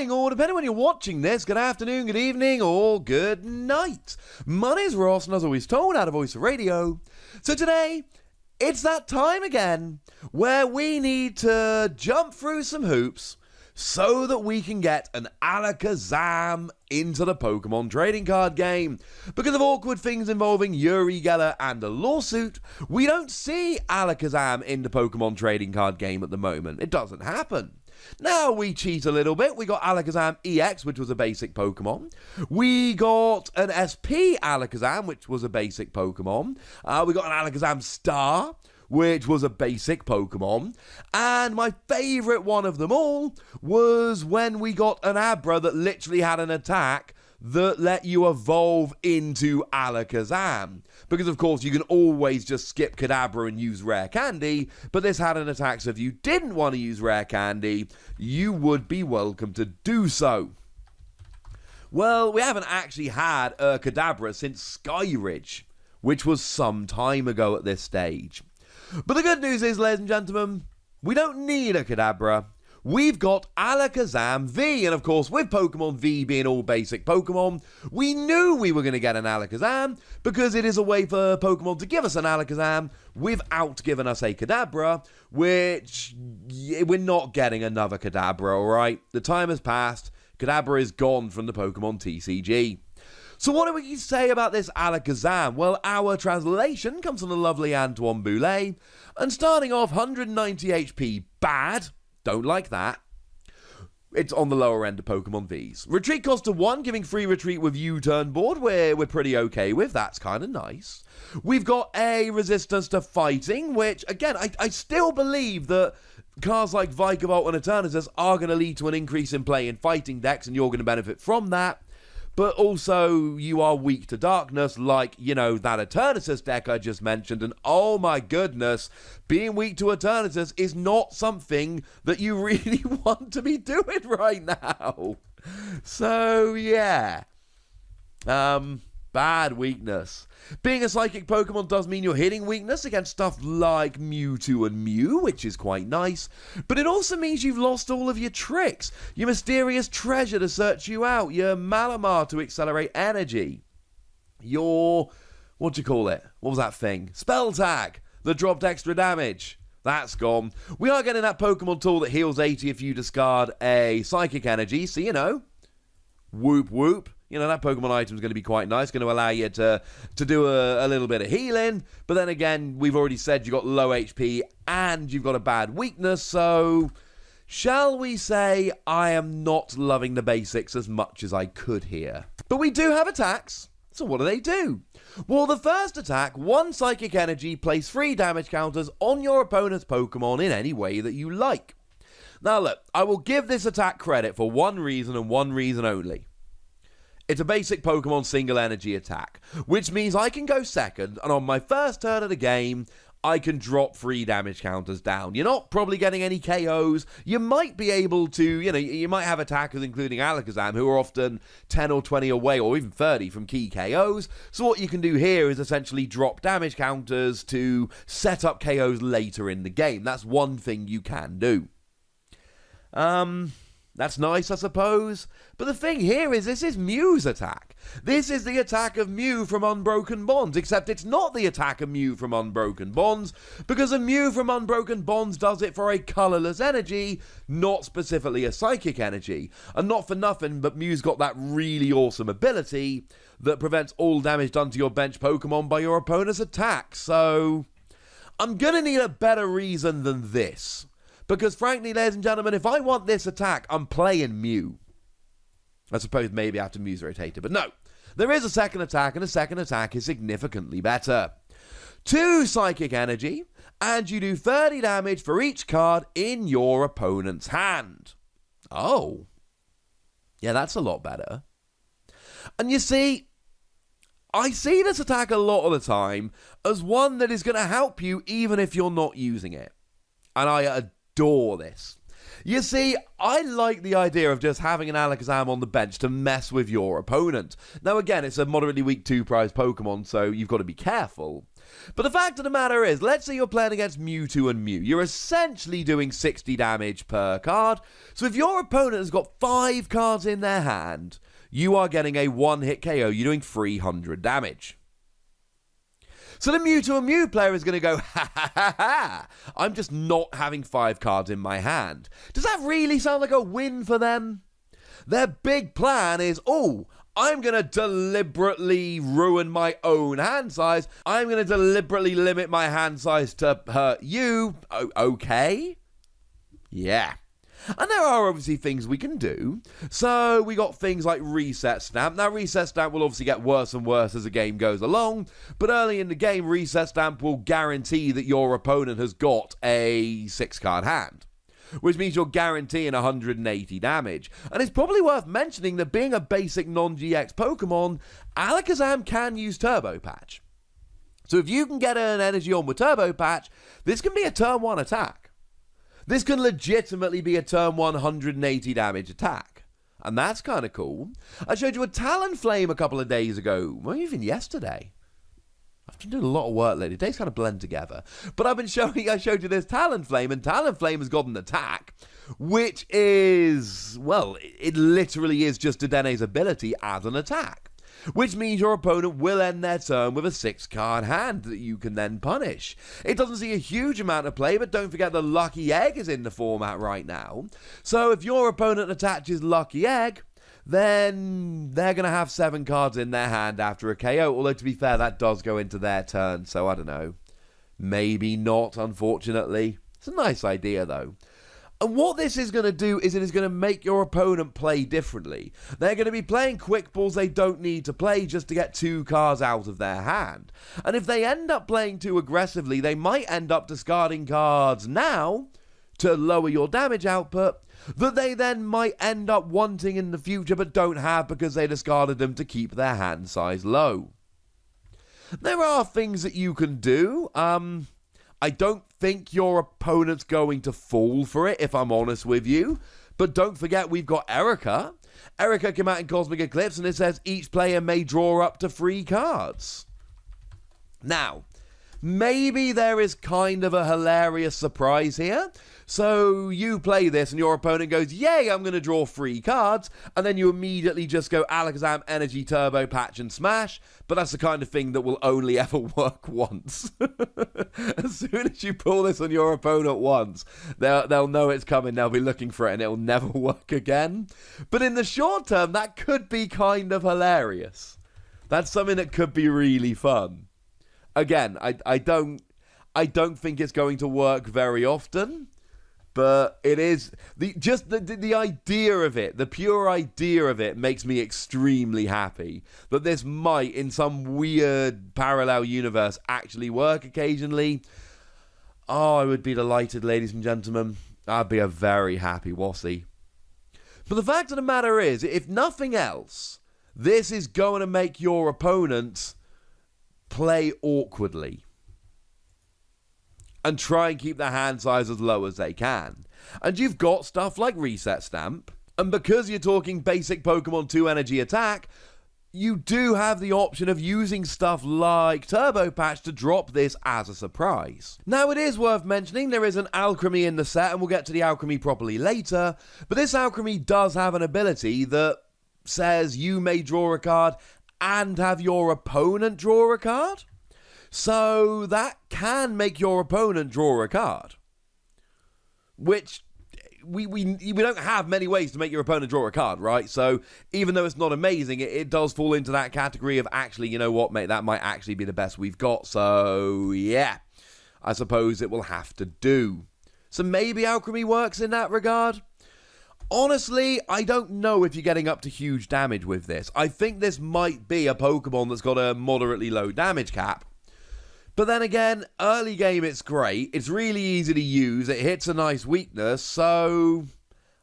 morning, or depending when you're watching this, good afternoon, good evening, or good night. My name's Ross, and as always told, out of Voice of Radio. So today, it's that time again where we need to jump through some hoops so that we can get an Alakazam into the Pokemon trading card game. Because of awkward things involving Uri Geller and a lawsuit, we don't see Alakazam in the Pokemon trading card game at the moment. It doesn't happen. Now, we cheat a little bit. We got Alakazam EX, which was a basic Pokemon. We got an SP Alakazam, which was a basic Pokemon. We got an Alakazam Star, which was a basic Pokemon. And my favourite one of them all was when we got an Abra that literally had an attack that let you evolve into Alakazam. Because, of course, you can always just skip Kadabra and use Rare Candy, but this had an attack, so if you didn't want to use Rare Candy, you would be welcome to do so. Well, we haven't actually had a Kadabra since Skyridge, which was some time ago at this stage. But the good news is, ladies and gentlemen, we don't need a Kadabra. We've got Alakazam V, and of course, with Pokemon V being all basic Pokemon, we knew we were going to get an Alakazam, because it is a way for Pokemon to give us an Alakazam without giving us a Kadabra, which we're not getting another Kadabra, alright? The time has passed. Kadabra is gone from the Pokemon TCG. So what do we say about this Alakazam? Well, our translation comes from the lovely Antoine Boulet, and starting off 190 HP, bad, don't like that. It's on the lower end of Pokemon V's. Retreat cost of 1, giving free retreat with U-turn board, we're pretty okay with, that's kind of nice. We've got a resistance to fighting, which, again, I still believe that cards like Vikavolt and Eternatus are going to lead to an increase in play in fighting decks, and you're going to benefit from that. But also, you are weak to darkness, like, you know, that Eternatus deck I just mentioned. And oh my goodness, being weak to Eternatus is not something that you really want to be doing right now. So, yeah. Bad weakness. Being a psychic Pokemon does mean you're hitting weakness against stuff like Mewtwo and Mew, which is quite nice. But it also means you've lost all of your tricks. Your mysterious treasure to search you out. Your Malamar to accelerate energy. Your, what do you call it? What was that thing? Spell Tag that dropped extra damage. That's gone. We are getting that Pokemon tool that heals 80 if you discard a psychic energy. So, you know, whoop whoop. You know, that Pokemon item is going to be quite nice, going to allow you to do a little bit of healing. But then again, we've already said you've got low HP and you've got a bad weakness. So, shall we say I am not loving the basics as much as I could here. But we do have attacks. So what do? Well, the first attack, 1 Psychic Energy, place 3 damage counters on your opponent's Pokemon in any way that you like. Now look, I will give this attack credit for one reason and one reason only. It's a basic Pokemon single energy attack, which means I can go second, and on my first turn of the game, I can drop 3 damage counters down. You're not probably getting any KOs. You might be able to, you know, you might have attackers, including Alakazam, who are often 10 or 20 away, or even 30 from key KOs. So what you can do here is essentially drop damage counters to set up KOs later in the game. That's one thing you can do. That's nice, I suppose. But the thing here is, this is Mew's attack. This is the attack of Mew from Unbroken Bonds, except it's not the attack of Mew from Unbroken Bonds, because a Mew from Unbroken Bonds does it for a colourless energy, not specifically a psychic energy. And not for nothing, but Mew's got that really awesome ability that prevents all damage done to your bench Pokemon by your opponent's attack. So, I'm gonna need a better reason than this. Because frankly, ladies and gentlemen, if I want this attack, I'm playing Mew. I suppose maybe I have to Mew's Rotator, but no. There is a second attack, and the second attack is significantly better. 2 Psychic Energy, and you do 30 damage for each card in your opponent's hand. Oh. Yeah, that's a lot better. And you see, I see this attack a lot of the time as one that is going to help you even if you're not using it. And I adore this. You see, I like the idea of just having an Alakazam on the bench to mess with your opponent. Now again, it's a moderately weak 2-prize Pokemon, so you've got to be careful. But the fact of the matter is, let's say you're playing against Mewtwo and Mew. You're essentially doing 60 damage per card. So if your opponent has got 5 cards in their hand, you are getting a 1-hit KO. You're doing 300 damage. So the Mewtwo and Mew player is going to go, ha ha ha ha, I'm just not having 5 cards in my hand. Does that really sound like a win for them? Their big plan is, I'm going to deliberately ruin my own hand size. I'm going to deliberately limit my hand size to hurt you. Okay? Yeah. And there are obviously things we can do. So we got things like Reset Stamp. Now Reset Stamp will obviously get worse and worse as the game goes along, but early in the game Reset Stamp will guarantee that your opponent has got a 6-card hand, which means you're guaranteeing 180 damage. And it's probably worth mentioning that being a basic non-GX Pokemon, Alakazam can use Turbo Patch. So if you can get an energy on with Turbo Patch, this can be a turn 1 attack. This can legitimately be a turn 180 damage attack. And that's kind of cool. I showed you a Talonflame a couple of days ago, well, even yesterday. I've been doing a lot of work lately. Days kind of blend together. But I showed you this Talonflame, and Talonflame has got an attack, which is, well, it literally is just Dedene's ability as an attack. Which means your opponent will end their turn with a 6-card hand that you can then punish. It doesn't see a huge amount of play, but don't forget the Lucky Egg is in the format right now. So if your opponent attaches Lucky Egg, then they're going to have 7 cards in their hand after a KO. Although, to be fair, that does go into their turn, so I don't know. Maybe not, unfortunately. It's a nice idea, though. And what this is going to do is it is going to make your opponent play differently. They're going to be playing quick balls they don't need to play just to get 2 cards out of their hand. And if they end up playing too aggressively, they might end up discarding cards now to lower your damage output that they then might end up wanting in the future but don't have because they discarded them to keep their hand size low. There are things that you can do. I don't think your opponent's going to fall for it, if I'm honest with you. But don't forget, we've got Erica. Erica came out in Cosmic Eclipse, and it says each player may draw up to 3 cards. Now, maybe there is kind of a hilarious surprise here. So you play this and your opponent goes, yay, I'm going to draw 3 cards. And then you immediately just go Alakazam, Energy, Turbo, Patch and Smash. But that's the kind of thing that will only ever work once. As soon as you pull this on your opponent once, they'll know it's coming. They'll be looking for it and it'll never work again. But in the short term, that could be kind of hilarious. That's something that could be really fun. Again, I don't think it's going to work very often. But it is, the idea of it, the pure idea of it makes me extremely happy. That this might, in some weird parallel universe, actually work occasionally. Oh, I would be delighted, ladies and gentlemen. I'd be a very happy Wossie. But the fact of the matter is, if nothing else, this is going to make your opponent play awkwardly. And try and keep their hand size as low as they can. And you've got stuff like Reset Stamp. And because you're talking basic Pokemon 2 energy attack, you do have the option of using stuff like Turbo Patch to drop this as a surprise. Now, it is worth mentioning there is an Alchemy in the set, and we'll get to the Alchemy properly later. But this Alchemy does have an ability that says you may draw a card and have your opponent draw a card. So that can make your opponent draw a card. Which, we don't have many ways to make your opponent draw a card, right? So even though it's not amazing, it does fall into that category of actually, you know what, mate, that might actually be the best we've got. So, yeah, I suppose it will have to do. So maybe Alchemy works in that regard. Honestly, I don't know if you're getting up to huge damage with this. I think this might be a Pokemon that's got a moderately low damage cap. But then again, early game it's great, it's really easy to use, it hits a nice weakness, so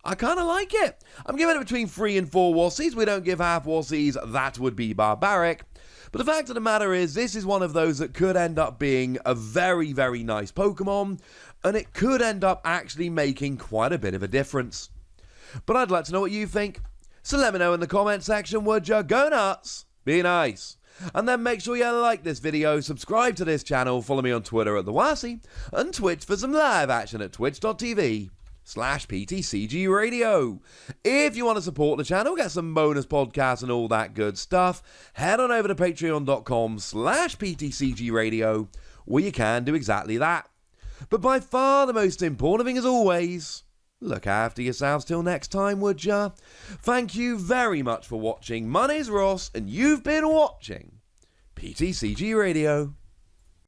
I kind of like it. I'm giving it between 3 and 4 Wassies. We don't give half Wassies, that would be barbaric. But the fact of the matter is, this is one of those that could end up being a very, very nice Pokemon. and it could end up actually making quite a bit of a difference. But I'd like to know what you think, so let me know in the comment section, would you? Go nuts, be nice, and then make sure you like this video, subscribe to this channel, follow me on Twitter at TheWassy, and Twitch for some live action at twitch.tv/PTCG Radio. If you want to support the channel, get some bonus podcasts and all that good stuff, head on over to patreon.com/PTCG Radio, where you can do exactly that. But by far the most important thing, as always, look after yourselves till next time, would ya? Thank you very much for watching. My name's Ross, and you've been watching PTCG Radio.